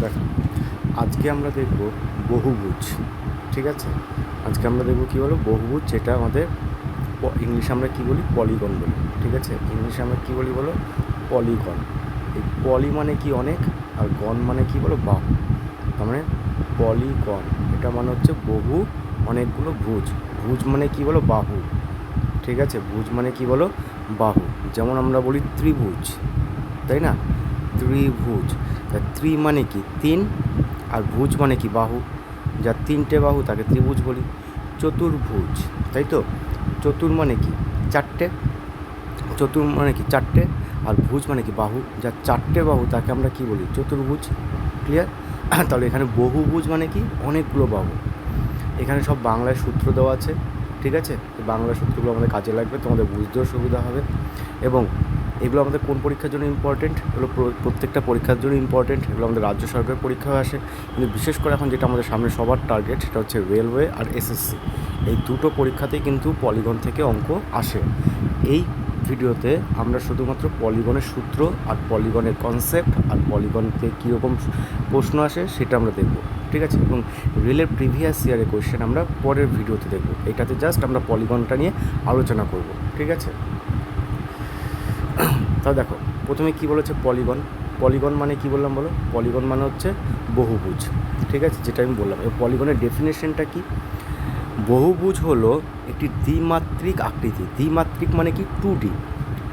দেখো, আজকে আমরা দেখব বহুভুজ। ঠিক আছে, আজকে আমরা দেখব কী বলো বহুভুজ, যেটা আমাদের ইংলিশে আমরা কী বলি পলিগন বলি। ঠিক আছে, ইংলিশে আমরা কী বলি বলো পলিগন। এই পলি মানে কি অনেক, আর গণ মানে কি বলো বাহু। তার মানে পলিগন, এটা মানে হচ্ছে বহু অনেকগুলো ভুজ। ভুজ মানে কি বলো বাহু। ঠিক আছে, ভুজ মানে কি বলো বাহু। যেমন আমরা বলি ত্রিভুজ, তাই না? ত্রিভুজ, তা ত্রি মানে কি তিন, আর ভুজ মানে কি বাহু। যার তিনটে বাহু তাকে ত্রিভুজ বলি। চতুর্ভুজ, তাই তো। চতুর মানে কি চারটে, চতুর মানে কি চারটে, আর ভুজ মানে কি বাহু। যার চারটে বাহু তাকে আমরা কি বলি চতুর্ভুজ। ক্লিয়ার? তাহলে এখানে বহুভুজ মানে কি অনেকগুলো বাহু। এখানে সব বাংলায় সূত্র দেওয়া আছে। ঠিক আছে, এই বাংলা সূত্রগুলো আমাদের কাজে লাগবে, তোমাদের বুঝতেও সুবিধা হবে। এবং এগুলো আমাদের কোন পরীক্ষার জন্য ইম্পর্টেন্ট, এগুলো প্রত্যেকটা পরীক্ষার জন্য ইম্পর্টেন্ট। এগুলো আমাদের রাজ্য সরকারের পরীক্ষায় আসে, কিন্তু বিশেষ করে এখন যেটা আমাদের সামনে সবার টার্গেট সেটা হচ্ছে রেলওয়ে আর এসএসসি। এই দুটো পরীক্ষাতেই কিন্তু পলিগন থেকে অঙ্ক আসে। এই ভিডিওতে আমরা শুধুমাত্র পলিগনের সূত্র আর পলিগনের কনসেপ্ট আর পলিগনতে কীরকম প্রশ্ন আসে সেটা আমরা দেখব। ঠিক আছে, এবং রেলের প্রিভিয়াস ইয়ারের কোয়েশ্চেন আমরা পরের ভিডিওতে দেখব। এটাতে জাস্ট আমরা পলিগনটা নিয়ে আলোচনা করব। ঠিক আছে, তা দেখো প্রথমে কি বলেছে পলিগন। পলিগন মানে কি বললাম বলো, পলিগন মানে হচ্ছে বহুভুজ। ঠিক আছে, যেটা আমি বললাম। এই পলিগনের ডেফিনেশনটা কি? বহুভুজ হলো একটি দ্বিমাত্রিক আকৃতি। দ্বিমাত্রিক মানে কি 2D।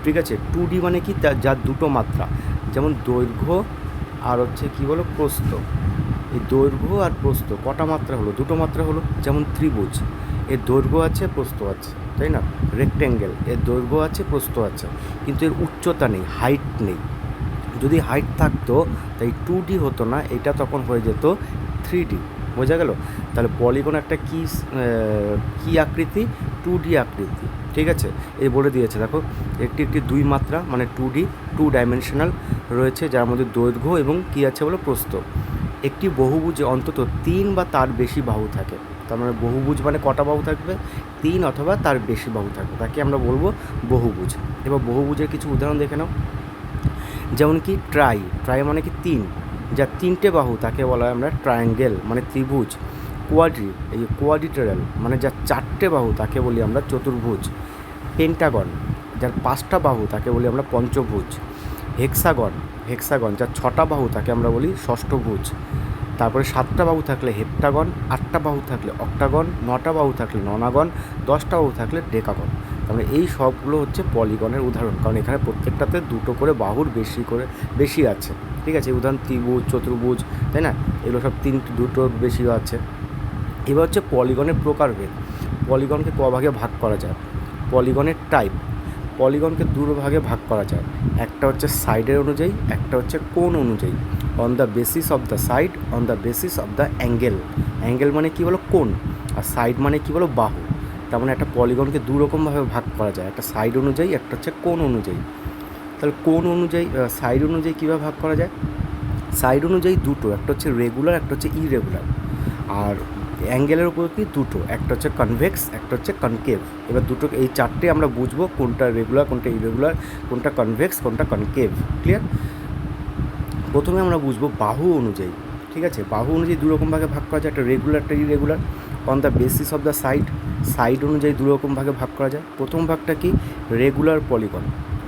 ঠিক আছে, 2D মানে কি যার দুটো মাত্রা, যেমন দৈর্ঘ্য আর হচ্ছে কি বলো প্রস্থ। এই দৈর্ঘ্য আর প্রস্থ কটা মাত্রা হলো? দুটো মাত্রা হলো। যেমন ত্রিভুজ, এর দৈর্ঘ্য আছে প্রস্থ আছে, তাই না? রেক্ট্যাঙ্গেল, এর দৈর্ঘ্য আছে প্রস্থ আছে, কিন্তু এর উচ্চতা নেই, হাইট নেই। যদি হাইট থাকতো তাই 2D হতো না, এটা তখন হয়ে যেত 3D। বোঝা গেল? তাহলে পলিগন একটা কী আকৃতি? 2D আকৃতি। ঠিক আছে, এই বলে দিয়েছে দেখো, একটি একটি দুই মাত্রা মানে 2D, 2 ডাইমেনশনাল রয়েছে, যার মধ্যে দৈর্ঘ্য এবং কী আছে বলো প্রস্থ। একটি বহুভুজে অন্তত 3 বা তার বেশি বাহু থাকে। তার মানে বহুভুজ মানে কটা বাহু থাকবে? 3 অথবা তার বেশি বাহু থাকবে, তাকে আমরা বলবো বহুভুজ। এবার বহুভুজের কিছু উদাহরণ দেখে নাও। যেমন কি ট্রাই, ট্রাই মানে কি 3, যার 3টে বাহু তাকে বলা হয় আমরা ট্রায়াঙ্গেল মানে ত্রিভুজ। কোয়াড্রি, এই কোয়াড্রিটেরাল মানে যার 4টে বাহু তাকে বলি আমরা চতুর্ভুজ। পেন্টাগন, যার 5টা বাহু তাকে বলি আমরা পঞ্চভুজ। হেক্সাগন, হেক্সাগন যার 6টা বাহু তাকে আমরা বলি ষষ্ঠভুজ। তারপরে 7টা বাহু থাকলে হেপ্টাগন, 8টা বাহু থাকলে অক্টাগন, 9টা বাহু থাকলে ননাগন, 10টা বাহু থাকলে ডেকাগন। তাহলে এই সবগুলো হচ্ছে পলিগনের উদাহরণ, কারণ এখানে প্রত্যেকটাতে দুটো করে বাহুর বেশি আছে। ঠিক আছে, উদাহরণ ত্রিভুজ, চতুর্ভুজ, তাই না? এগুলো সব দুটোর বেশি আছে। এবার হচ্ছে পলিগনের প্রকারভেদ। পলিগনকে ভাগে ভাগ করা যায়? পলিগনের টাইপ, পলিগনকে ভাগে ভাগ করা যায়। একটা হচ্ছে সাইডের অনুযায়ী, একটা হচ্ছে কোণ অনুযায়ী। On the basis of the side, on the basis of the angle. Angle মানে কী বলো কোণ, আর সাইড মানে কী বলো বাহু। তার মানে একটা পলিগনকে দুরকমভাবে ভাগ করা যায়, একটা সাইড অনুযায়ী, একটা হচ্ছে কোণ অনুযায়ী। তাহলে কোণ অনুযায়ী সাইড অনুযায়ী কীভাবে ভাগ করা যায়? সাইড অনুযায়ী দুটো, একটা হচ্ছে রেগুলার, একটা হচ্ছে ইরেগুলার। আর অ্যাঙ্গেলের উপর কি দুটো, একটা হচ্ছে কনভেক্স, একটা হচ্ছে কনকেভ। এবার দুটো, এই চারটে আমরা বুঝবো কোনটা রেগুলার, কোনটা ইরেগুলার, কোনটা কনভেক্স, কোনটা কনকেভ। ক্লিয়ার? প্রথমে আমরা বুঝবো বাহু অনুযায়ী। ঠিক আছে, বাহু অনুযায়ী দুরকম ভাগে ভাগ করা যায়, একটা রেগুলার, একটা irregular. On the basis of the side, side অনুযায়ী দুরকম ভাগে ভাগ করা যায়। প্রথম ভাগটা কি? Regular polygon.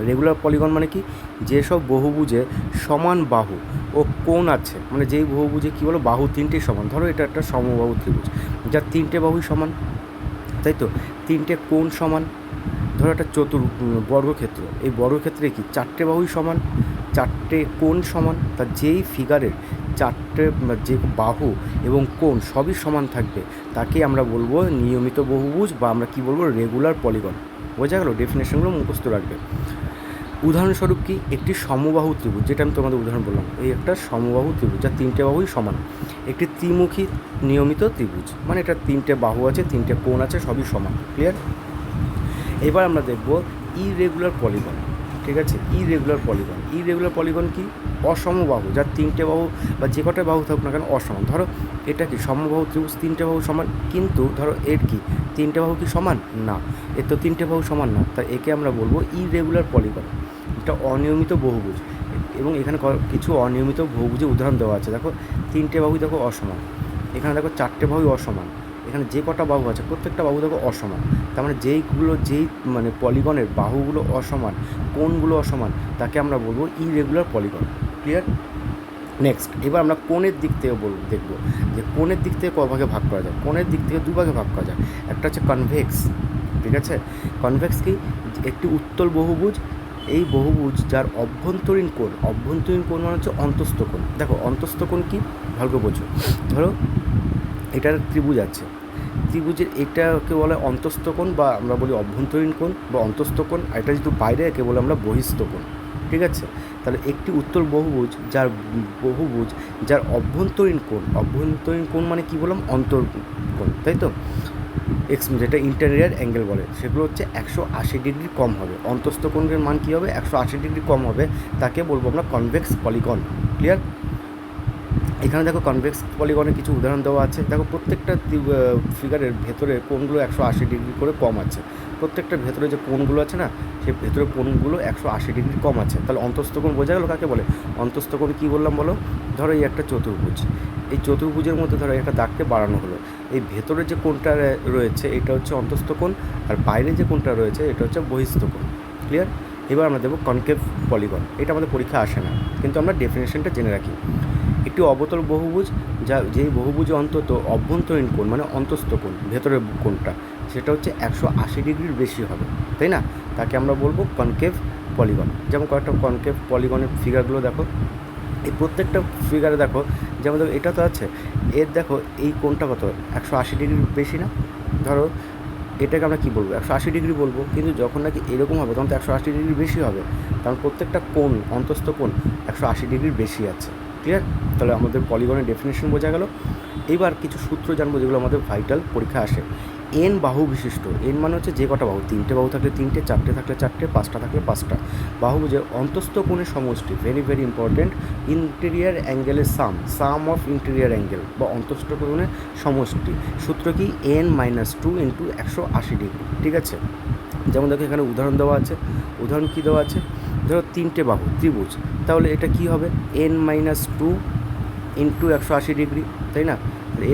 রেগুলার পলিগন মানে কি? যেসব বহুভুজে সমান বাহু ও কোণ আছে, মানে যেই বহুভুজে কী বলো বাহু তিনটেই সমান। ধরো এটা একটা সমবাহু ত্রিভুজ, যার 3টে বাহুই সমান, তাই তো। 3টে কোণ সমান। ধরো একটা বর্গক্ষেত্র, এই বর্গক্ষেত্রে কি 4টে বাহুই সমান, 4টে কোণ সমান। তা যেই ফিগারের 4টে যে বাহু এবং কোণ সবই সমান থাকবে তাকে আমরা বলবো নিয়মিত বহুভুজ, বা আমরা কি বলবো রেগুলার পলিগন। বোঝা গেল? ডেফিনেশনগুলো মুখস্থ রাখবে। উদাহরণস্বরূপ কি? একটি সমবাহু ত্রিভুজ, যেটা আমি তোমাদের উদাহরণ বললাম, এই একটা সমবাহু ত্রিভুজ যার 3টে বাহুই সমান। একটি ত্রিমুখী নিয়মিত ত্রিভুজ, মানে এটা 3টে বাহু আছে, 3টে কোণ আছে, সবই সমান। ক্লিয়ার? এবার আমরা দেখব ইরেগুলার পলিগন। ঠিক আছে, ইরেগুলার পলিগন। ইরেগুলার পলিগন কি? অসমবাহু, যার 3টে বাহু বা যে কটা বাহু থাকুক না কেন অসমান। ধরো এটা কি সমবাহু ত্রিভুজ, 3টে বাহু সমান, কিন্তু ধরো এর কি 3টে বাহু কি সমান না? এর তো 3টে বাহু সমান না, তাই একে আমরা বলবো ইরেগুলার পলিগন। এটা অনিয়মিত বহুভুজ। এবং এখানে কিছু অনিয়মিত বহুভুজের উদাহরণ দেওয়া আছে। দেখো 3টে বাহু দেখো অসমান, এখানে দেখো 4টে বাহু অসমান, এখানে যে কটা বাহু আছে প্রত্যেকটা বাহু দেখো অসমান। তার মানে যেই মানে পলিগনের বাহুগুলো অসমান, কোণগুলো অসমান, তাকে আমরা বলবো ইরেগুলার পলিগন। ক্লিয়ার? নেক্সট, এবার আমরা কোণের দিক থেকে দেখব যে কোণের দিক থেকে কভাগে ভাগ করা যায়। কোণের দিক থেকে দুভাগে ভাগ করা যায়। একটা হচ্ছে কনভেক্স, ঠিক আছে? কনভেক্স কি? একটি উত্তল বহুভুজ, এই বহুভুজ যার অভ্যন্তরীণ কোণ মানে হচ্ছে অন্তস্থ কোণ। দেখো অন্তস্থ কোণ কি ভালো করে বোঝো। ধরো এটার ত্রিভুজ আছে, ত্রিভুজের এটাকে বলে অন্তস্থ কোণ বা আমরা বলি অভ্যন্তরীণ কোণ বা অন্তস্থ কোণ, আর এটা যেহেতু বাইরে একে বলে আমরা বহিস্থ কোণ। ঠিক আছে? তাহলে একটি উত্তল বহুভুজ যার অভ্যন্তরীণ কোণ মানে কি বললাম? অন্তর্কোণ, তাই তো? যেটা ইন্টেরিয়ার অ্যাঙ্গেল বলে, সেগুলো হচ্ছে 180 ডিগ্রি কম হবে। অন্তস্থ কোণের মান কী হবে? 180 ডিগ্রি কম হবে, তাকে বলবো আমরা কনভেক্স পলিগন। ক্লিয়ার? এখানে দেখো কনভেক্স পলিগনের কিছু উদাহরণ দেওয়া আছে। দেখো প্রত্যেকটা ফিগারের ভেতরে কোণগুলো 180 ডিগ্রি করে কম আছে। প্রত্যেকটার ভেতরে যে কোণগুলো আছে না, সেই ভেতরে কোণগুলো 180 ডিগ্রি কম আছে। তাহলে অন্তস্থ কোণ বোঝা গেল কাকে বলে? অন্তস্থ কোণ কী বললাম বলো? ধরো এই একটা চতুর্ভুজ, এই চতুর্ভুজের মধ্যে ধরো একটা দাগকে বাড়ানো হলো, এই ভেতরে যে কোণটা রয়েছে এটা হচ্ছে অন্তস্থ কোণ, আর বাইরে যে কোণটা রয়েছে এটা হচ্ছে বহিস্থ কোণ। ক্লিয়ার? এবার আমরা দেবো কনকেভ পলিগন। এটা আমাদের পরীক্ষা আসে না, কিন্তু আমরা ডেফিনেশনটা জেনে রাখি। একটি অবতল বহুভুজ যেই বহুভুজে অন্তত অভ্যন্তরীণ কোণ মানে অন্তস্থ কোণ, ভেতরের কোণটা সেটা হচ্ছে 180 ডিগ্রির বেশি হবে, তাই না? তাকে আমরা বলবো কনকেভ পলিগন। যেমন কয়েকটা কনকেভ পলিগনের ফিগারগুলো দেখো, এই প্রত্যেকটা ফিগারে দেখো, যেমন দেখো এটা তো আছে, এর দেখো এই কোণটা কত? 180 ডিগ্রির বেশি না? ধরো এটাকে আমরা কী বলবো? 180 ডিগ্রি বলবো, কিন্তু যখন নাকি এরকম হবে তখন তো 180 ডিগ্রি বেশি হবে, কারণ প্রত্যেকটা কোণ অন্তস্থ কোণ 180 ডিগ্রির বেশি আছে। ক্লিয়ার? তাহলে আমাদের পলিগনের ডেফিনেশন বোঝা গেল। এইবার কিছু সূত্র জানবো যেগুলো আমাদের ভাইটাল পরীক্ষা আসে। এন বাহু বিশিষ্ট, এন মানে হচ্ছে যে কটা বাহু, 3টে বাহু থাকলে 3টে, 4টে থাকলে 4টে, 5টা থাকলে 5টা বাহুভুজের অন্তস্থ কোণের সমষ্টি, ভেরি ভেরি ইম্পর্টেন্ট, ইন্টেরিয়ার অ্যাঙ্গেলের সাম অফ ইন্টেরিয়ার অ্যাঙ্গেল বা অন্তস্থ কোণের সমষ্টি। সূত্র কি? n-2 into 180 degree. ঠিক আছে? যেমন দেখো এখানে উদাহরণ দেওয়া আছে। উদাহরণ কী দেওয়া আছে? ধরো 3টে বাহু ত্রিভুজ, তাহলে এটা কি হবে? n-2 ইন্টু 180 ডিগ্রি, তাই না?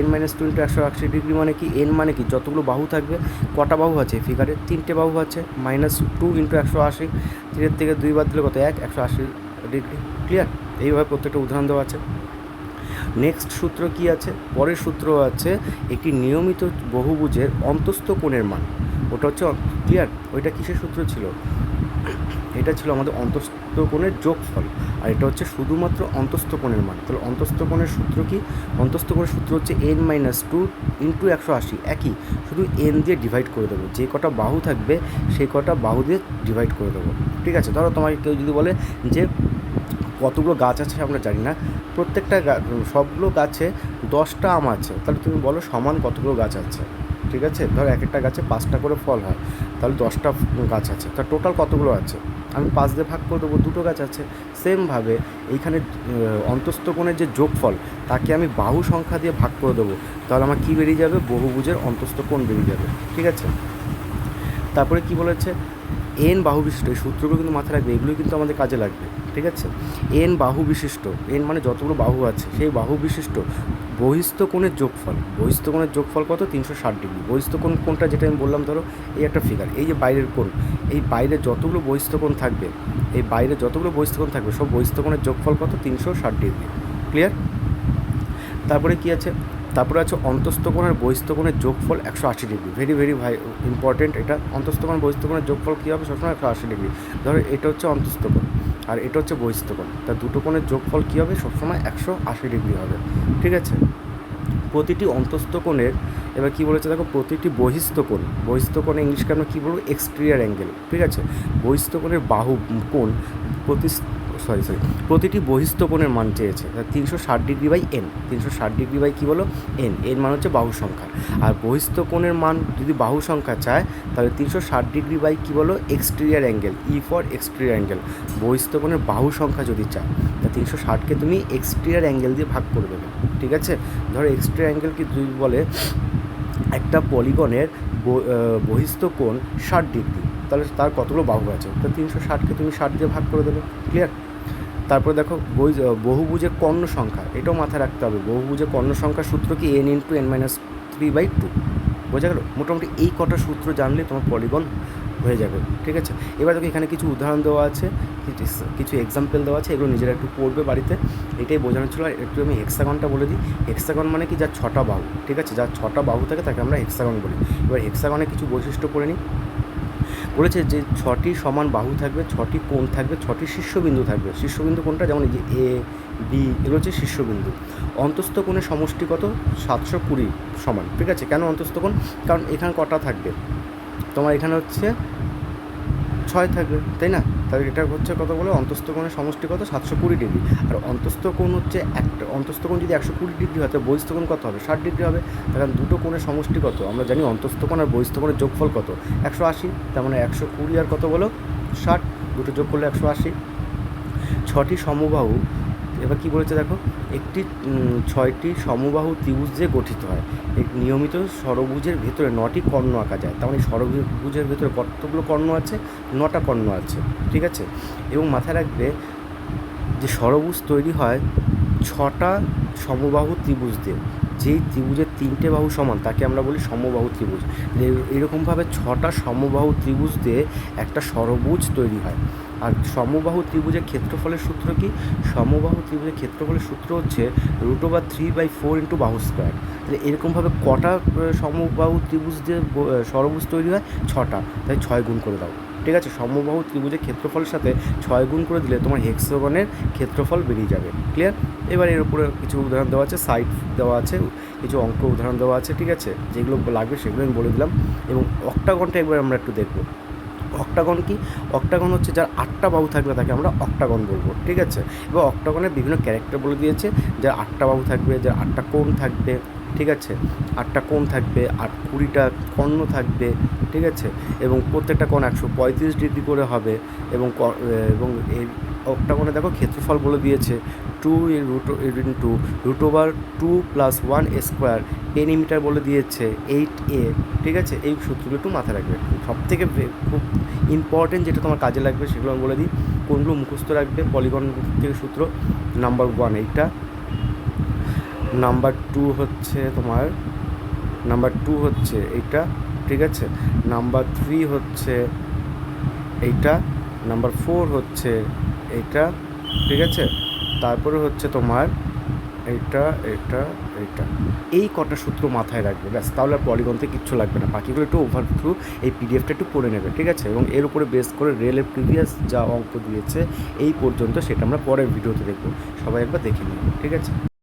n-2 ইন্টু 180 ডিগ্রি মানে কি? n মানে কি? যতগুলো বাহু থাকবে, কটা বাহু আছে ফিগারে? 3টে বাহু আছে, -2 ইন্টু 180, 3 থেকে 2 বাদ দিলে কত? 180 ডিগ্রি। ক্লিয়ার? এইভাবে প্রত্যেকটা উদাহরণ দেওয়া আছে। নেক্সট সূত্র কি আছে? পরের সূত্র আছে একটি নিয়মিত বহুভুজের অন্তস্থ কোণের মান। ওটা হচ্ছে ক্লিয়ার? ওইটা কিসের সূত্র ছিল? এটা ছিল আমাদের অন্তস্থ কোণের যোগফল, আর এটা হচ্ছে শুধুমাত্র অন্তস্থ কোণের মান। তাহলে অন্তস্থ কোণের সূত্র কি? অন্তস্থ কোণের সূত্র হচ্ছে n-2 ইন্টু 180, একই, শুধু n দিয়ে ডিভাইড করে দেবো। যে কটা বাহু থাকবে সেই কটা বাহু দিয়ে ডিভাইড করে দেবো। ঠিক আছে? ধরো তোমাকে কেউ যদি বলে যে কতগুলো গাছ আছে আমরা জানি না, প্রত্যেকটা সবগুলো গাছে 10টা আম আছে, তাহলে তুমি বলো সমান কতগুলো গাছ আছে। ঠিক আছে? ধর এক একটা গাছে 5টা করে ফল হয়, তাহলে 10টা গাছ আছে, তা টোটাল কতগুলো আছে? আমি 5 দিয়ে ভাগ করে দেবো, 2টো গাছ আছে। সেমভাবে এইখানে অন্তস্থ কোণের যে যোগফল, তাকে আমি বাহু সংখ্যা দিয়ে ভাগ করে দেবো, তাহলে আমার কী বেরিয়ে যাবে? বহুভুজের অন্তস্থ কোণ বেরিয়ে যাবে। ঠিক আছে? তারপরে কি বলেছে? এন বাহু বিশিষ্ট, এই সূত্রগুলো কিন্তু মাথায় রাখবে, এগুলোই কিন্তু আমাদের কাজে লাগবে। ঠিক আছে? এন বাহু বিশিষ্ট, এন মানে যতগুলো বাহু আছে সেই বাহু বিশিষ্ট বহিস্থ কোণের যোগফল। বহিস্থ কোণের যোগফল কত? 360 ডিগ্রি। বহিস্থ কোণ কোনটা? যেটা আমি বললাম, ধরো এই একটা ফিগার, এই যে বাইরের কোণ, এই বাইরে যতগুলো বহিস্থ কোণ থাকবে, এই বাইরে যতগুলো বহিস্থ কোণ থাকবে সব বহিস্থ কোণের যোগফল কত? 360 ডিগ্রি। ক্লিয়ার? তারপরে কি আছে? তারপরে আছে অন্তস্থ কোণের বহিস্থ কোণের যোগফল 180 ডিগ্রি। ভেরি ভেরি ইম্পর্টেন্ট এটা। অন্তস্থ কোণ বহিস্থ কোণের যোগফল কী হবে? সবসময় 180 ডিগ্রি। ধরো এটা হচ্ছে অন্তস্থ কোণ আর এটা হচ্ছে বহিস্থ কোণ, তা দুটো কোণের যোগফল কী হবে? সবসময় 180 ডিগ্রি হবে। ঠিক আছে? প্রতিটি অন্তস্থ কোণের, এবার কী বলেছে দেখো, প্রতিটি বহিস্থ কোণে ইংলিশকে আমরা কী বলবো? Exterior angle. ঠিক আছে? বহিস্থ কোণের বাহু কোণ প্রতিটি বহিস্থ কোণের মান চেয়েছে 360 degree by N. 360 degree by কী বলো? এন। এন মান হচ্ছে বাহু সংখ্যা, আর বহিস্থ কোণের মান যদি বাহু সংখ্যা চায় তাহলে 360 ডিগ্রি বাই কী বলো? Exterior angle, E for exterior angle. বহিস্থ কোণের বাহু সংখ্যা যদি চায় তা 360কে তুমি এক্সটেরিয়ার অ্যাঙ্গেল দিয়ে ভাগ করে দেবে। ঠিক আছে? ধরো এক্সটেরিয়ার অ্যাঙ্গেল কি দুই বলে? একটা পলিগনের বহিস্থ কোণ 60 ডিগ্রি, তাহলে তার কতগুলো বাহু আছে? তো 360কে তুমি 60 দিয়ে ভাগ করে দেবে। ক্লিয়ার? তারপর দেখো বহুভুজের কর্ণ সংখ্যা, এটাও মাথায় রাখতে হবে। বহুভুজের কর্ণ সংখ্যার সূত্র কি n × n-3/2, বোঝা গেল? মোটামুটি এই কটা সূত্র জানলে তোমার পলিগন হয়ে যাবে, ঠিক আছে? এবার দেখো এখানে কিছু উদাহরণ দেওয়া আছে, কিছু এক্সাম্পল দেওয়া আছে, এগুলো নিজেরা একটু পড়বে বাড়িতে। এটাই বোঝানো ছিল। একটু আমি হেক্সাগনটা বলে দিই। হেক্সাগন মানে কি, যার 6টা বাহু, ঠিক আছে? যার 6টা বাহু থাকে তাকে আমরা হেক্সাগন বলি। এবার হেক্সাগনের কিছু বৈশিষ্ট্য পড়ে নিই। বলেছে যে 6টি সমান বাহু থাকবে, 6টি কোণ থাকবে, 6টি শীর্ষবিন্দু থাকবে। শীর্ষবিন্দু কোনটা, যেমন এই যে এ বি, এগুলো হচ্ছে শীর্ষবিন্দু। অন্তস্থ কোণের সমষ্টি কত, 720 সমান, ঠিক আছে? কেন অন্তস্থ কোণ? কারণ এখানে কটা থাকবে তোমার, এখানে হচ্ছে 6 থাকবে, তাই না? তাহলে এটা হচ্ছে কত বলে, অন্তস্থ কোণের সমষ্টি কত, 720 ডিগ্রি। আর অন্তস্থ কোণ হচ্ছে একটা, অন্তস্থ কোণ যদি 120 ডিগ্রি হয় তাহলে বহিস্থ কোণ কত হবে, 60 ডিগ্রি হবে। কারণ দুটো কোণের সমষ্টি কত, আমরা জানি অন্তস্থ কোণ আর বহিস্থ কোণের যোগফল কত, 180। তার মানে 120 আর কত বলো, 60, দুটো যোগ করলে 180। 6টি সমবাহু, এবার কী বলেছে দেখো, একটি 6টি সমবাহু ত্রিভুজ দিয়ে গঠিত হয়। নিয়মিত ষড়ভুজের ভেতরে 9টি কর্ণ আঁকা যায়। তার মানে ষড়ভুজের ভেতরে কতগুলো কর্ণ আছে, 9টা কর্ণ আছে, ঠিক আছে? এবং মাথায় রাখবে যে ষড়ভুজ তৈরি হয় 6টা সমবাহু ত্রিভুজ দিয়ে। যেই ত্রিভুজের 3টে বাহু সমান তাকে আমরা বলি সমবাহু ত্রিভুজ। এরকমভাবে 6টা সমবাহু ত্রিভুজ দিয়ে একটা ষড়ভুজ তৈরি হয়। আর সমবাহু ত্রিভুজের ক্ষেত্রফলের সূত্র কি, সমবাহু ত্রিভুজের ক্ষেত্রফলের সূত্র হচ্ছে √3/4 × বাহু স্কোয়ার। তাহলে এরকমভাবে কটা সমবাহু ত্রিভুজ দিয়ে ষড়ভুজ তৈরি হয়, 6টা, তাই 6 গুণ করে দাও, ঠিক আছে? সমবাহু ত্রিভুজের ক্ষেত্রফলের সাথে 6 গুণ করে দিলে তোমার হেক্সাগনের ক্ষেত্রফল বেরিয়ে যাবে। ক্লিয়ার? এবার এর উপরে কিছু উদাহরণ দেওয়া আছে, সাইড দেওয়া আছে, কিছু অঙ্ক উদাহরণ দেওয়া আছে, ঠিক আছে? যেগুলো লাগবে সেগুলো আমি বলে দিলাম। এবং অক্টাগনটা একবার আমরা একটু দেখব। অক্টাগন কি, অক্টাগন হচ্ছে যার 8টা বাহু থাকবে তাকে আমরা অক্টাগন বলবো, ঠিক আছে? এবার অক্টাগনের বিভিন্ন ক্যারেক্টার বলে দিয়েছে, যার 8টা বাহু থাকবে, যার 8টা কোণ থাকবে, ঠিক আছে? 8টা কোণ থাকবে, আর 20টা কর্ণ থাকবে, ঠিক আছে? এবং প্রত্যেকটা কোণ 135 ডিগ্রি করে হবে। এবং এই অক্টাগনে দেখো ক্ষেত্রফল বলে দিয়েছে 2 × √2 + 1² পেরিমিটার বলে দিয়েছে 8a, ঠিক আছে? এই সূত্রগুলো একটু মাথায় রাখবে। সবথেকে খুব ইম্পর্টেন্ট যেটা তোমার কাজে লাগবে সেগুলো আমি বলে দিই। কোনগুলো মুখস্থ রাখবে, পলিগন থেকে সূত্র। নাম্বার 1 এইটা, নাম্বার 2 হচ্ছে তোমার, নাম্বার 2 হচ্ছে এইটা, ঠিক আছে? নাম্বার 3 হচ্ছে এইটা, নাম্বার 4 হচ্ছে এইটা, ঠিক আছে? তারপরে হচ্ছে তোমার এইটা, এটা, এইটা। এই কটা সূত্র মাথায় রাখবে, ব্যাস। তাহলে আর পলিগনতে কিচ্ছু লাগবে না। বাকিগুলো একটু ওভারথ্রু এই পিডিএফটা একটু পড়ে নেবে, ঠিক আছে? এবং এর উপরে বেস করে রেলের প্রিভিয়াস যা অঙ্ক দিয়েছে এই পর্যন্ত, সেটা আমরা পরের ভিডিওতে দেখব। সবাই একবার দেখে নিন, ঠিক আছে?